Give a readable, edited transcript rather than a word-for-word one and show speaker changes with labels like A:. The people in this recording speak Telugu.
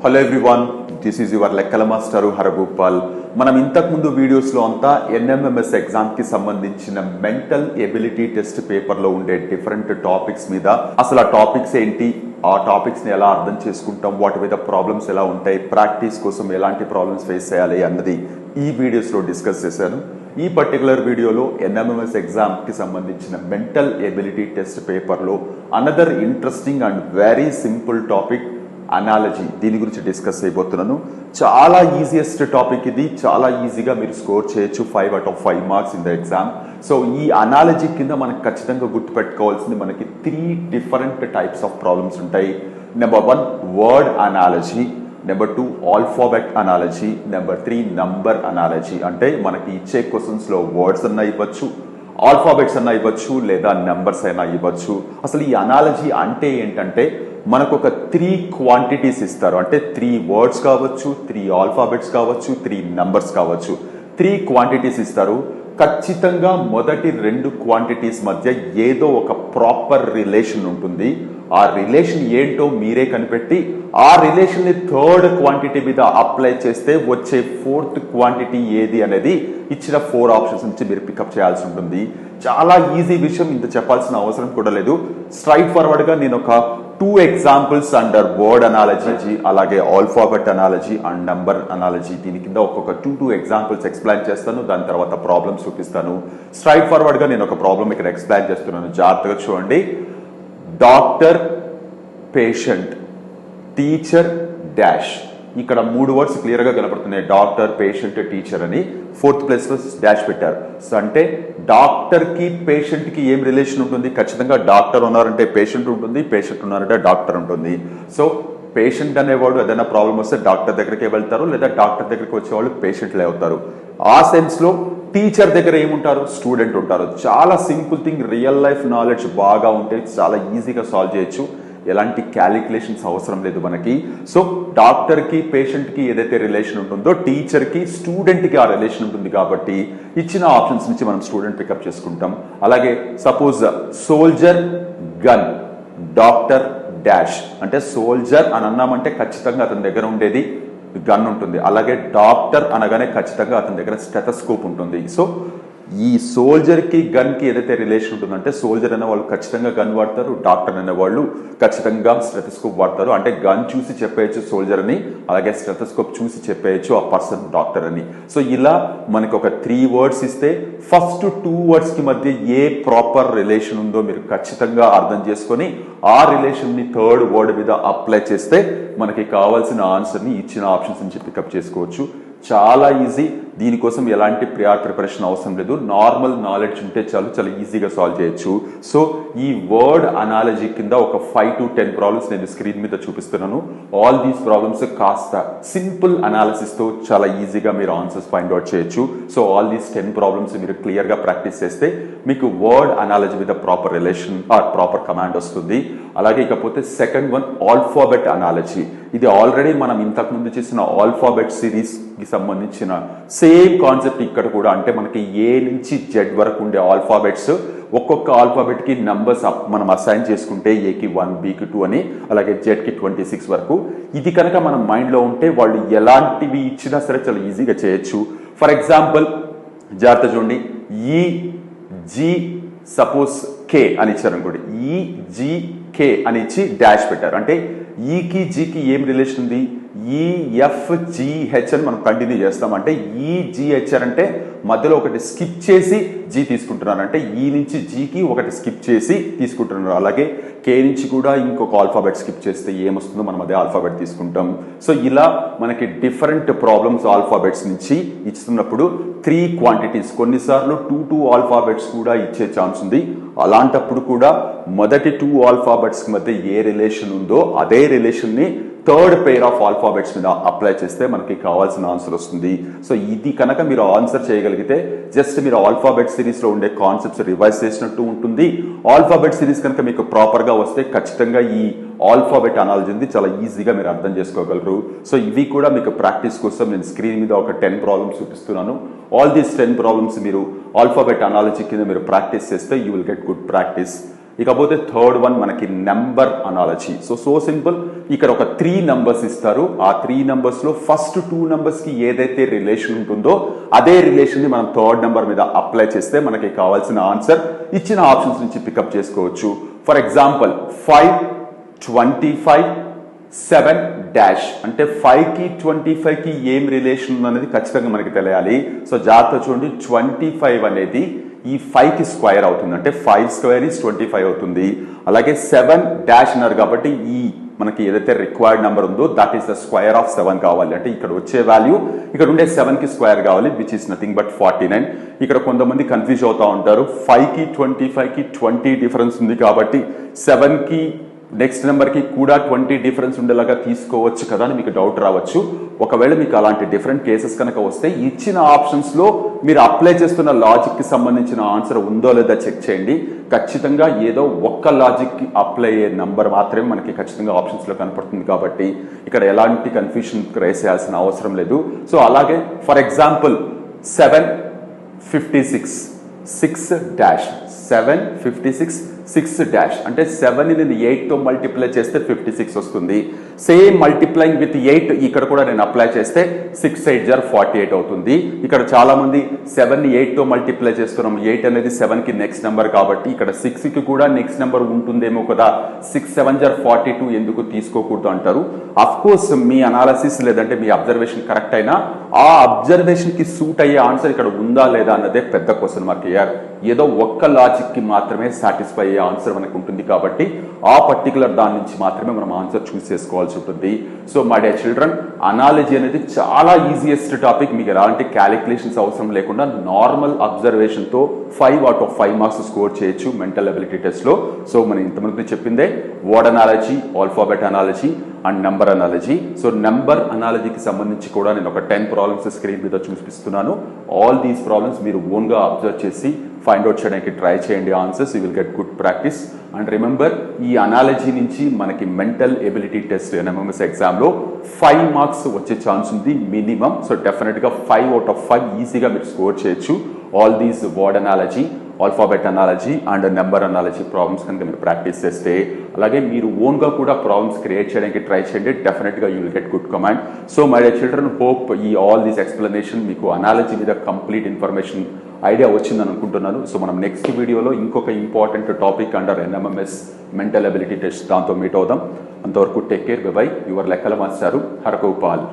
A: Hello everyone, this is your లెక్కల మాస్టర్ హరగోపాల్. మనం ఇంతకుముందు వీడియోస్లో అంతా ఎన్ఎంఎంఎస్ ఎగ్జామ్కి సంబంధించిన మెంటల్ ఎబిలిటీ టెస్ట్ పేపర్లో ఉండే డిఫరెంట్ టాపిక్స్ మీద, అసలు ఆ టాపిక్స్ ఏంటి, ఆ టాపిక్స్ని ఎలా అర్థం చేసుకుంటాం, వాటి మీద ప్రాబ్లమ్స్ ఎలా ఉంటాయి, ప్రాక్టీస్ కోసం ఎలాంటి ప్రాబ్లమ్స్ ఫేస్ చేయాలి అన్నది ఈ వీడియోస్లో డిస్కస్ చేశాను. ఈ పర్టికులర్ వీడియోలో ఎన్ఎంఎంఎస్ ఎగ్జామ్కి సంబంధించిన మెంటల్ ఎబిలిటీ టెస్ట్ పేపర్లో another interesting and very simple topic analogy, దీని గురించి డిస్కస్ చేయబోతున్నాను. చాలా ఈజియెస్ట్ టాపిక్ ఇది, చాలా ఈజీగా మీరు స్కోర్ చేయొచ్చు 5 out of 5 marks in the exam. So ఈ అనాలజీ కింద మనకు ఖచ్చితంగా గుర్తుపెట్టుకోవాల్సింది, మనకి 3 డిఫరెంట్ టైప్స్ ఆఫ్ ప్రాబ్లమ్స్ ఉంటాయి. Number 1 word analogy, number 2 alphabet analogy, number 3 number analogy. అంటే మనకి ఇచ్చే క్వశ్చన్స్లో వర్డ్స్ అన్నా ఇవ్వచ్చు, ఆల్ఫాబెట్స్ అన్నా ఇవ్వచ్చు, లేదా నెంబర్స్ అయినా ఇవ్వచ్చు. అసలు ఈ అనాలజీ అంటే ఏంటంటే, మనకు ఒక 3 క్వాంటిటీస్ ఇస్తారు. అంటే 3 వర్డ్స్ కావచ్చు, 3 ఆల్ఫాబెట్స్ కావచ్చు, 3 నంబర్స్ కావచ్చు. 3 క్వాంటిటీస్ ఇస్తారు. ఖచ్చితంగా మొదటి 2 క్వాంటిటీస్ మధ్య ఏదో ఒక ప్రాపర్ రిలేషన్ ఉంటుంది. ఆ రిలేషన్ ఏంటో మీరే కనిపెట్టి ఆ రిలేషన్ ని 3rd క్వాంటిటీ మీద అప్లై చేస్తే వచ్చే 4th క్వాంటిటీ ఏది అనేది ఇచ్చిన 4 ఆప్షన్స్ నుంచి మీరు పికప్ చేయాల్సి ఉంటుంది. చాలా ఈజీ విషయం, ఇంత చెప్పాల్సిన అవసరం కూడా లేదు. స్ట్రైట్ ఫార్వర్డ్ గా నేను ఒక 2 ఎగ్జాంపుల్స్ అండర్ వర్డ్ అనాలజీ, అలాగే alphabet analogy and number analogy, దీని కింద ఒక్కొక్క 2 ఎగ్జాంపుల్స్ ఎక్స్ప్లెయిన్ చేస్తాను. దాని తర్వాత ప్రాబ్లమ్స్ చూపిస్తాను. స్ట్రైట్ ఫార్వర్డ్ గా నేను ఒక ప్రాబ్లం ఇక్కడ ఎక్స్ప్లెయిన్ చేస్తున్నాను, జాగ్రత్తగా చూడండి. Doctor, patient, teacher, dash. ఇక్కడ 3 వర్డ్స్ క్లియర్ గా కనపడుతున్నాయి, డాక్టర్, పేషెంట్, టీచర్ అని. 4th ప్లేస్ లో డాష్ పెట్టారు. సో అంటే డాక్టర్ కి పేషెంట్ కి ఏం రిలేషన్ ఉంటుంది? ఖచ్చితంగా డాక్టర్ ఉన్నారంటే పేషెంట్ ఉంటుంది, పేషెంట్ ఉన్నారంటే డాక్టర్ ఉంటుంది. సో పేషెంట్ అనేవాడు ఏదైనా ప్రాబ్లం వస్తే డాక్టర్ దగ్గరికి వెళ్తారు, లేదా డాక్టర్ దగ్గరికి వచ్చేవాళ్ళు పేషెంట్లే అవుతారు. ఆ సెన్స్ లో టీచర్ దగ్గర ఏముంటారు? స్టూడెంట్ ఉంటారు. చాలా simple thing, real life knowledge బాగా ఉంటే చాలా ఈజీగా సాల్వ్ చేయొచ్చు. ఎలాంటి క్యాలిక్యులేషన్స్ అవసరం లేదు మనకి. సో డాక్టర్ కి పేషెంట్ కి ఏదైతే రిలేషన్ ఉంటుందో, టీచర్ కి స్టూడెంట్ కి ఆ రిలేషన్ ఉంటుంది. కాబట్టి ఇచ్చిన ఆప్షన్స్ నుంచి మనం స్టూడెంట్ పికప్ చేసుకుంటాం. అలాగే suppose soldier, gun, doctor, dash. అంటే సోల్జర్ అని అన్నామంటే ఖచ్చితంగా అతని దగ్గర ఉండేది గన్ ఉంటుంది. అలాగే డాక్టర్ అనగానే ఖచ్చితంగా అతని దగ్గర స్టెథోస్కోప్ ఉంటుంది. సో ఈ సోల్జర్ కి గన్ కి ఏదైతే రిలేషన్ ఉంటుందంటే, సోల్జర్ అనే వాళ్ళు ఖచ్చితంగా గన్ వాడతారు, డాక్టర్ అనే వాళ్ళు ఖచ్చితంగా స్టెథోస్కోప్ వాడతారు. అంటే గన్ చూసి చెప్పేయచ్చు సోల్జర్ అని, అలాగే స్టెథోస్కోప్ చూసి చెప్పేయచ్చు ఆ పర్సన్ డాక్టర్ అని. సో ఇలా మనకి ఒక 3 వర్డ్స్ ఇస్తే ఫస్ట్ 2 వర్డ్స్ కి మధ్య ఏ ప్రాపర్ రిలేషన్ ఉందో మీరు ఖచ్చితంగా అర్థం చేసుకొని ఆ రిలేషన్ ని 3rd వర్డ్ మీద అప్లై చేస్తే మనకి కావాల్సిన ఆన్సర్ ని ఇచ్చిన ఆప్షన్స్ నుంచి పికప్ చేసుకోవచ్చు. చాలా ఈజీ, దీనికోసం ఎలాంటి ప్రియార్ ప్రిపరేషన్ అవసరం లేదు. నార్మల్ నాలెడ్జ్ ఉంటే చాలు, చాలా ఈజీగా సాల్వ్ చేయొచ్చు. సో ఈ వర్డ్ అనాలజీ కింద ఒక 5 to 10 ప్రాబ్లమ్స్ నేను స్క్రీన్ మీద చూపిస్తున్నాను. ఆల్ దీస్ ప్రాబ్లమ్స్ కాస్త సింపుల్ అనాలిసిస్ తో చాలా ఈజీగా మీరు ఆన్సర్స్ ఫైండ్ అవుట్ చేయొచ్చు. సో ఆల్ దీస్ 10 ప్రాబ్లమ్స్ మీరు క్లియర్ గా ప్రాక్టీస్ చేస్తే మీకు వర్డ్ అనాలజీ మీద proper relation or proper command వస్తుంది. అలాగే ఇకపోతే సెకండ్ వన్ ఆల్ఫాబెట్ అనాలజీ. ఇది ఆల్రెడీ మనం ఇంతకు ముందు చేసిన ఆల్ఫాబెట్ సిరీస్ కి సంబంధించిన సేమ్ కాన్సెప్ట్ ఇక్కడ కూడా. అంటే మనకి ఏ నుంచి జెడ్ వరకు ఉండే ఆల్ఫాబెట్స్, ఒక్కొక్క ఆల్ఫాబెట్ కి నంబర్స్ మనం అసైన్ చేసుకుంటే, ఏకి 1, బికి 2 అని, అలాగే జెడ్ కి 26 వరకు. ఇది కనుక మన మైండ్ లో ఉంటే వాళ్ళు ఎలాంటివి ఇచ్చినా సరే చాలా ఈజీగా చేయొచ్చు. ఫర్ ఎగ్జాంపుల్ జాగ్రత్త చూడండి, ఈ జి సపోజ్ కే అని ఇచ్చారు అనుకోండి, ఈ జి కే అని ఇచ్చి డాష్ పెట్టారు. అంటే ఈకి జీకి ఏం రిలేషన్ ఉంది? ఈఎఫ్జిహెచ్ అని మనం కంటిన్యూ చేస్తాం. అంటే ఈజిహెచ్ఆర్ అంటే మధ్యలో ఒకటి స్కిప్ చేసి జీ తీసుకుంటున్నారు, అంటే ఈ నుంచి జీకి ఒకటి స్కిప్ చేసి తీసుకుంటున్నారు. అలాగే కే నుంచి కూడా ఇంకొక ఆల్ఫాబెట్ స్కిప్ చేస్తే ఏమొస్తుందో మనం అదే ఆల్ఫాబెట్ తీసుకుంటాం. సో ఇలా మనకి డిఫరెంట్ ప్రాబ్లమ్స్ ఆల్ఫాబెట్స్ నుంచి ఇస్తున్నప్పుడు 3 క్వాంటిటీస్, కొన్నిసార్లు 2 ఆల్ఫాబెట్స్ కూడా ఇచ్చే ఛాన్స్ ఉంది. అలాంటప్పుడు కూడా మొదటి 2 ఆల్ఫాబెట్స్ మధ్య ఏ రిలేషన్ ఉందో అదే రిలేషన్ ని 3rd పెయిర్ ఆఫ్ ఆల్ఫాబెట్స్ మీద అప్లై చేస్తే మనకి కావాల్సిన ఆన్సర్ వస్తుంది. సో ఇది కనుక మీరు ఆన్సర్ చేయగలిగితే జస్ట్ మీరు ఆల్ఫాబెట్ సిరీస్ లో ఉండే కాన్సెప్ట్స్ రివైజ్ చేసినట్టు ఉంటుంది. ఆల్ఫాబెట్ సిరీస్ కనుక మీకు ప్రాపర్ గా వస్తే ఖచ్చితంగా ఈ ఆల్ఫాబెట్ అనాలజీ చాలా ఈజీగా మీరు అర్థం చేసుకోగలరు. సో ఇవి కూడా మీకు ప్రాక్టీస్ కోసం నేను స్క్రీన్ మీద ఒక 10 ప్రాబ్లమ్స్ చూపిస్తున్నాను. ఆల్ దీస్ 10 ప్రాబ్లమ్స్ మీరు ఆల్ఫాబెట్ అనాలజీ కింద మీరు ప్రాక్టీస్ చేస్తే you will get good practice. ఇకపోతే థర్డ్ వన్ మనకి నెంబర్ అనాలజీ. సో సింపుల్, ఇక్కడ ఒక 3 నంబర్స్ ఇస్తారు. ఆ 3 నంబర్స్ లో ఫస్ట్ 2 నంబర్స్ కి ఏదైతే రిలేషన్ ఉంటుందో అదే రిలేషన్ ని మనం థర్డ్ నెంబర్ మీద అప్లై చేస్తే మనకి కావాల్సిన ఆన్సర్ ఇచ్చిన ఆప్షన్స్ నుంచి పికప్ చేసుకోవచ్చు. ఫర్ ఎగ్జాంపుల్ 5, 25, 7 డాష్ అంటే 5 కి 25 కి ఏం రిలేషన్ ఉందనేది ఖచ్చితంగా మనకి తెలియాలి. సో జాగ్రత్త చూడండి, 25 అనేది ఈ 5 కి స్క్వేర్ అవుతుంది, అంటే 5 స్క్వేర్ ఈజ్ 25 అవుతుంది. అలాగే 7 డాష్ అన్నారు కాబట్టి ఈ మనకి ఏదైతే రిక్వైర్డ్ నెంబర్ ఉందో that is the square of 7 కావాలి. అంటే ఇక్కడ వచ్చే వాల్యూ ఇక్కడ ఉండే 7 కి స్క్వేర్ కావాలి, విచ్ ఈస్ నథింగ్ బట్ 49. ఇక్కడ కొంతమంది కన్ఫ్యూజ్ అవుతా ఉంటారు, 5 కి 25 కి 20 డిఫరెన్స్ ఉంది కాబట్టి 7 కి నెక్స్ట్ నెంబర్ కి కూడా 20 డిఫరెన్స్ ఉండేలాగా తీసుకోవచ్చు కదా అని మీకు డౌట్ రావచ్చు. ఒకవేళ మీకు అలాంటి డిఫరెంట్ కేసెస్ కనుక వస్తే ఇచ్చిన ఆప్షన్స్ లో మీరు అప్లై చేస్తున్న లాజిక్ కి సంబంధించిన ఆన్సర్ ఉందో లేదా చెక్ చేయండి. ఖచ్చితంగా ఏదో ఒక్క లాజిక్ కి అప్లై అయ్యే నంబర్ మాత్రమే మనకి ఖచ్చితంగా ఆప్షన్స్ లో కనపడుతుంది కాబట్టి ఇక్కడ ఎలాంటి కన్ఫ్యూషన్ రైస్ చేయాల్సిన అవసరం లేదు. సో అలాగే ఫర్ ఎగ్జాంపుల్ 756 6 డాష్ 756 6 డాష్ అంటే 7 ని 8 తో మల్టిప్లై చేస్తే 56 వస్తుంది. సేమ్ మల్టిప్లైంగ్ విత్ 8 ఇక్కడ కూడా నేను అప్లై చేస్తే 6 8 జర్ 48 అవుతుంది. ఇక్కడ చాలా మంది 7 ని 8 తో మల్టిప్లై చేస్తున్నాం, 8 అనేది 7 కి నెక్స్ట్ నెంబర్ కాబట్టి ఇక్కడ 6 కి కూడా నెక్స్ట్ నెంబర్ ఉంటుందేమో కదా, 6 7 జర్ 42 ఎందుకు తీసుకోకూడదు అంటారు. అఫ్ కోర్స్ మీ అనాలిసిస్ లేదంటే మీ అబ్జర్వేషన్ కరెక్ట్ అయినా ఆ అబ్జర్వేషన్ కి సూట్ అయ్యే ఆన్సర్ ఇక్కడ ఉందా లేదా అన్నదే పెద్ద క్వశ్చన్ మార్క్. ఏదో ఒక్క లాజిక్ కి మాత్రమే సాటిస్ఫై అయ్యే ఆన్సర్ మనకు ఉంటుంది కాబట్టి ఆ పర్టికులర్ దాని నుంచి మాత్రమే మనం ఆన్సర్ చూస్ చేసుకోవాల్సి ఉంటుంది. So my dear children, analogy అనేది చాలా ఈజియెస్ట్ టాపిక్. మీకు ఎలాంటి క్యాలిక్యులేషన్స్ అవసరం లేకుండా నార్మల్ అబ్జర్వేషన్ తో 5 out of 5 మార్క్స్ స్కోర్ చేయొచ్చు మెంటల్ అబిలిటీ టెస్ట్ లో. సో మనం ఇంతమంది చెప్పిందే word analogy, alphabet analogy and number analogy. So number అనాలజీకి సంబంధించి కూడా నేను ఒక 10 ప్రాబ్లమ్స్ స్క్రీన్ మీద చూపిస్తున్నాను. ఆల్ దీస్ ప్రాబ్లమ్స్ మీరు ఓన్ గా అబ్జర్వ్ చేసి ఫైండ్ అవుట్ చేయడానికి ట్రై చేయండి answers. You will get good practice. And remember, ఈ అనాలజీ నుంచి మనకి mental ability test NMMS exam లో 5 మార్క్స్ వచ్చే ఛాన్స్ ఉంది మినిమం. సో డెఫినెట్ గా 5 out of 5 ఈజీగా మీరు స్కోర్ చేయొచ్చు. All these word analogy, alphabet analogy and number analogy problems కనుక మీరు ప్రాక్టీస్ చేస్తే, అలాగే మీరు ఓన్ గా కూడా ప్రాబ్లమ్స్ క్రియేట్ చేయడానికి ట్రై చేయండి. డెఫినెట్ గా you will get good command. So my dear children, hope ఈ ఆల్ దీస్ ఎక్స్ప్లెనేషన్ మీకు అనాలజీ మీద కంప్లీట్ ఇన్ఫర్మేషన్ ఐడియా వచ్చిందని అనుకుంటున్నాను. సో మనం నెక్స్ట్ వీడియోలో ఇంకొక important topic under NMMS mental ability test దాంతో మీట్ అవుదాం. అంతవరకు take care, by by. Your లెక్కల మాస్టారు హరగోపాల్.